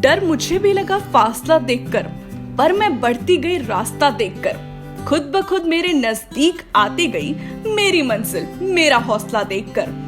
डर मुझे भी लगा फासला देखकर, पर मैं बढ़ती गई रास्ता देखकर। खुद ब खुद मेरे नजदीक आती गई मेरी मंजिल, मेरा हौसला देखकर।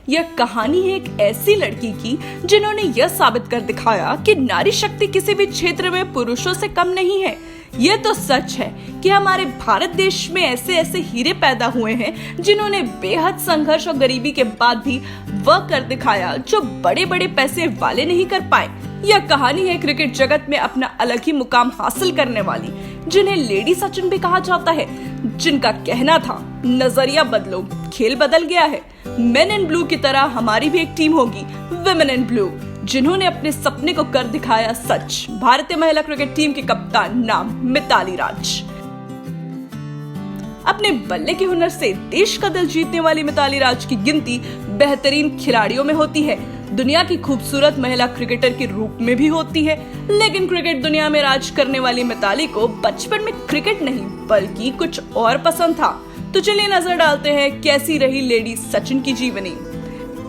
यह कहानी है एक ऐसी लड़की की जिन्होंने यह साबित कर दिखाया कि नारी शक्ति किसी भी क्षेत्र में पुरुषों से कम नहीं है। यह तो सच है कि हमारे भारत देश में ऐसे ऐसे हीरे पैदा हुए हैं जिन्होंने बेहद संघर्ष और गरीबी के बाद भी वह कर दिखाया जो बड़े बड़े पैसे वाले नहीं कर पाए। यह कहानी है क्रिकेट जगत में अपना अलग ही मुकाम हासिल करने वाली, जिन्हें लेडी सचिन भी कहा जाता है, जिनका कहना था नजरिया बदलो, खेल बदल गया है। मेन इन ब्लू की तरह हमारी भी एक टीम होगी, विमेन इन ब्लू, जिन्होंने अपने सपने को कर दिखाया सच। भारतीय महिला क्रिकेट टीम के कप्तान नाम मिताली राज। अपने बल्ले के हुनर से देश का दिल जीतने वाली मिताली राज की गिनती बेहतरीन खिलाड़ियों में होती है, दुनिया की खूबसूरत महिला क्रिकेटर के रूप में भी होती है। लेकिन क्रिकेट दुनिया में राज करने वाली मिताली को बचपन में क्रिकेट नहीं बल्कि कुछ और पसंद था। तो चलिए नजर डालते हैं कैसी रही लेडी सचिन की जीवनी।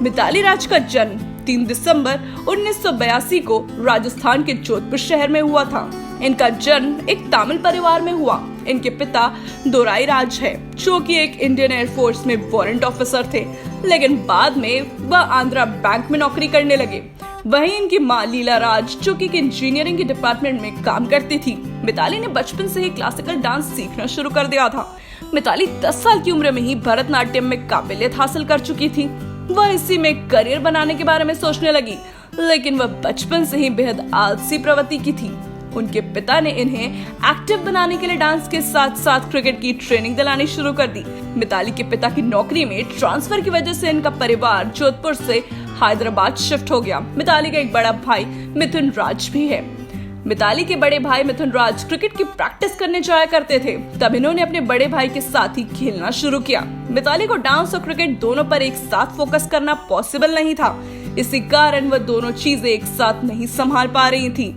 मिताली राज का जन्म 3 दिसंबर 1982 को राजस्थान के जोधपुर शहर में हुआ था। इनका जन्म एक तमिल परिवार में हुआ। इनके पिता दोराई राज है, जो कि एक इंडियन एयरफोर्स में वारंट ऑफिसर थे, लेकिन बाद में वह आंध्रा बैंक में नौकरी करने लगे। वहीं इनकी मां लीला राज, जो कि इंजीनियरिंग के डिपार्टमेंट में काम करती थी। मिताली ने बचपन से ही क्लासिकल डांस सीखना शुरू कर दिया था। मिताली 10 साल की उम्र में ही भरतनाट्यम में काबिलियत हासिल कर चुकी थी। वह इसी में करियर बनाने के बारे में सोचने लगी, लेकिन वह बचपन से ही बेहद आलसी प्रवृत्ति की थी। उनके पिता ने इन्हें एक्टिव बनाने के लिए डांस के साथ साथ क्रिकेट की ट्रेनिंग दिलानी शुरू कर दी। मिताली के पिता की नौकरी में ट्रांसफर की वजह से इनका परिवार जोधपुर से हैदराबाद शिफ्ट हो गया। मिताली का एक बड़ा भाई मिथुन राज भी है। मिताली के बड़े भाई मिथुन राज क्रिकेट की प्रैक्टिस करने जाया करते थे, तब इन्होंने अपने बड़े भाई के साथ ही खेलना शुरू किया। मिताली को डांस और क्रिकेट दोनों पर एक साथ फोकस करना पॉसिबल नहीं था, इसी कारण वह दोनों चीजें एक साथ नहीं संभाल पा रही थी।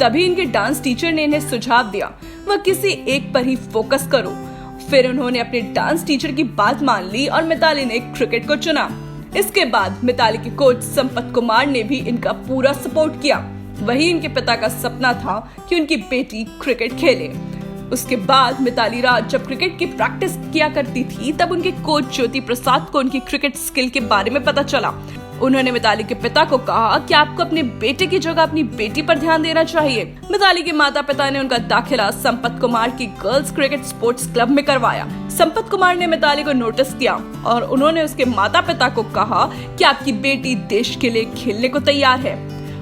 तभी इनके डांस टीचर ने इन्हें सुझाव दिया वह किसी एक पर ही फोकस करो। फिर उन्होंने अपने डांस टीचर की बात मान ली और मिताली ने क्रिकेट को चुना। इसके बाद मिताली के कोच संपत कुमार ने भी इनका पूरा सपोर्ट किया। वही इनके पिता का सपना था कि उनकी बेटी क्रिकेट खेले। उसके बाद मिताली राज जब क्रिकेट की प्रैक्टिस किया करती थी, तब उनके कोच ज्योति प्रसाद को उनकी क्रिकेट स्किल के बारे में पता चला। उन्होंने मिताली के पिता को कहा कि आपको अपने बेटे की जगह अपनी बेटी पर ध्यान देना चाहिए। मिताली के माता पिता ने उनका दाखिला संपत कुमार की गर्ल्स क्रिकेट स्पोर्ट्स क्लब में करवाया। संपत कुमार ने मिताली को नोटिस किया और उन्होंने उसके माता पिता को कहा कि आपकी बेटी देश के लिए खेलने को तैयार है।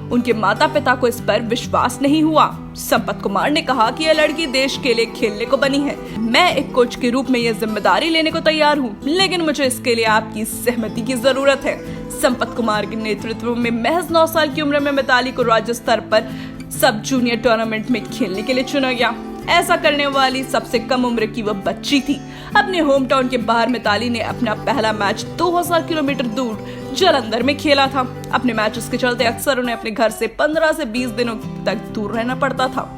उनके माता पिता को इस पर विश्वास नहीं हुआ। संपत कुमार ने कहा कि यह लड़की देश के लिए खेलने को बनी है। मैं एक कोच के रूप में यह जिम्मेदारी लेने को तैयार हूँ, लेकिन मुझे इसके लिए आपकी सहमति की जरूरत है। संपत कुमार के नेतृत्व में महज 9 साल की उम्र में मिताली को राज्य स्तर पर सब जूनियर टूर्नामेंट में खेलने के लिए चुना गया। ऐसा करने वाली सबसे कम उम्र की वह बच्ची थी। अपने होम टाउन के बाहर मिताली ने अपना पहला मैच 2000 किलोमीटर दूर जालंधर में खेला था। अपने मैचेस के चलते अक्सर उन्हें अपने घर से 15 से 20 दिनों तक दूर रहना पड़ता था।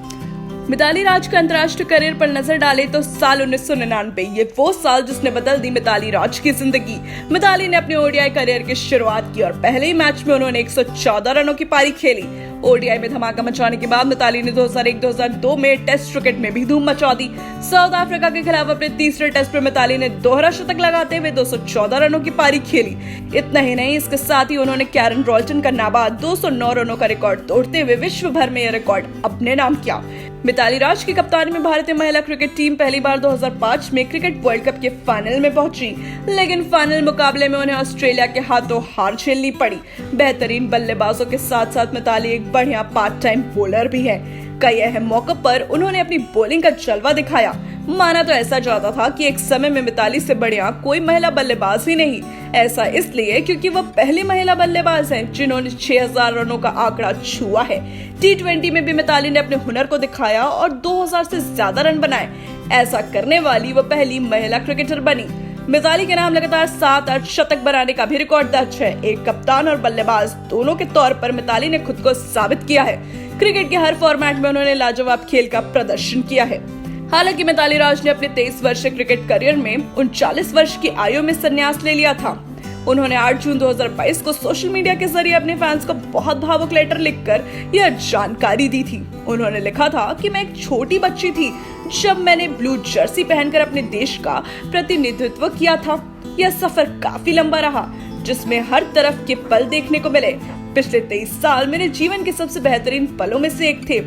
मिताली राज का अंतर्राष्ट्रीय करियर पर नजर डाले तो साल 1999 ये वो साल जिसने बदल दी मिताली राज की जिंदगी। मिताली ने अपने ओडीआई करियर की शुरुआत की और पहले ही मैच में उन्होंने 114 रनों की पारी खेली। ओडीआई में धमाका मचाने के बाद मिताली ने 2001-2002 में टेस्ट क्रिकेट में भी धूम मचा दी। साउथ अफ्रीका के खिलाफ अपने तीसरे टेस्ट पर मिताली ने दोहरा शतक लगाते हुए 214 रनों की पारी खेली। इतना ही नहीं, इसके साथ ही उन्होंने कैरन रॉल्टन का नाबाद 209 रनों का रिकॉर्ड तोड़ते हुए विश्व भर में यह रिकॉर्ड अपने नाम किया। मिताली राज की कप्तानी में भारतीय महिला क्रिकेट टीम पहली बार 2005 में क्रिकेट वर्ल्ड कप के फाइनल में पहुंची, लेकिन फाइनल मुकाबले में उन्हें ऑस्ट्रेलिया के हाथों हार झेलनी पड़ी। बेहतरीन बल्लेबाजों के साथ साथ मिताली एक बढ़िया पार्ट टाइम बॉलर भी है। कई अहम मौकों पर उन्होंने अपनी बॉलिंग का जलवा दिखाया। माना तो ऐसा जाता था कि एक समय में मिताली से बढ़िया कोई महिला बल्लेबाज ही नहीं। ऐसा इसलिए क्योंकि वह पहली महिला बल्लेबाज हैं जिन्होंने 6000 रनों का आंकड़ा छुआ है। T20 में भी मिताली ने अपने हुनर को दिखाया और 2000 से ज्यादा रन बनाए। ऐसा करने वाली वह पहली महिला क्रिकेटर बनी। मिताली के नाम लगातार 7 शतक बनाने का भी रिकॉर्ड दर्ज है। एक कप्तान और बल्लेबाज दोनों के तौर पर मिताली ने खुद को साबित किया है। क्रिकेट के हर फॉर्मेट में उन्होंने लाजवाब खेल का प्रदर्शन किया है। हालांकि मिताली राज ने अपने 23 वर्षीय क्रिकेट करियर में 39 वर्ष की आयु में संन्यास ले लिया था। उन्होंने 8 जून 2022 को सोशल मीडिया के जरिए अपने फैंस को बहुत भावुक लेटर लिखकर यह जानकारी दी थी। उन्होंने लिखा था कि मैं एक छोटी बच्ची थी जब मैंने ब्लू जर्सी पहनकर अपने देश का प्रतिनिधित्व किया था। यह सफर काफी लंबा रहा जिसमें हर तरफ के पल देखने को मिले। पिछले 23 साल मेरे जीवन के सबसे बेहतरीन पलों में से एक थे।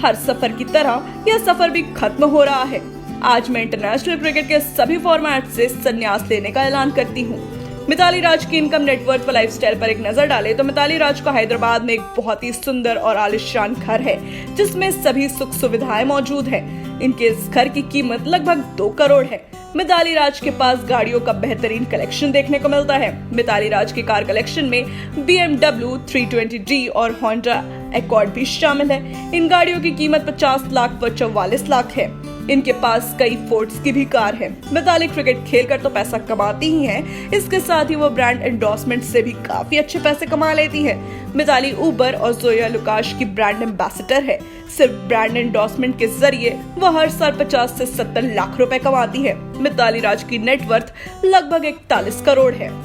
हर सफर की तरह यह सफर भी खत्म हो रहा है। आज मैं इंटरनेशनल क्रिकेट के सभी फॉर्मेट से संन्यास लेने का ऐलान करती हूँ। मिताली राज की इनकम, नेटवर्थ व लाइफस्टाइल पर एक नजर डालें तो मिताली राज का हैदराबाद में एक बहुत ही सुंदर और आलिशान घर है जिसमें सभी सुख सुविधाएं मौजूद हैं। इनके इस घर की कीमत लगभग 2 करोड़ है। मिताली राज के पास गाड़ियों का बेहतरीन कलेक्शन देखने को मिलता है। मिताली राज की कार कलेक्शन में BMW 320D और Honda Accord भी शामिल है। इन गाड़ियों की कीमत 50 लाख व 44 लाख है। इनके पास कई फोर्ड्स की भी कार है। मिताली क्रिकेट खेलकर तो पैसा कमाती ही है, इसके साथ ही वो ब्रांड एंडोर्समेंट से भी काफी अच्छे पैसे कमा लेती है। मिताली उबर और जोया लुकास की ब्रांड एम्बेसडर है। सिर्फ ब्रांड एंडोर्समेंट के जरिए वह हर साल 50 से 70 लाख रुपए कमाती है। मिताली राज की नेटवर्थ लगभग 41 करोड़ है।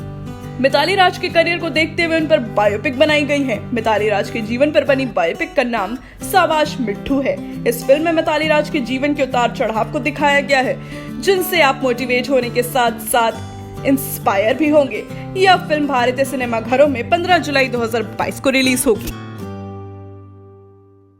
मिताली राज के करियर को देखते हुए उन पर बायोपिक बनाई गई है। मिताली राज के जीवन पर बनी बायोपिक का नाम शाबाश मिट्ठू है। इस फिल्म में मिताली राज के जीवन के उतार चढ़ाव को दिखाया गया है जिनसे आप मोटिवेट होने के साथ साथ इंस्पायर भी होंगे। यह फिल्म भारतीय सिनेमा घरों में 15 जुलाई 2022 को रिलीज होगी।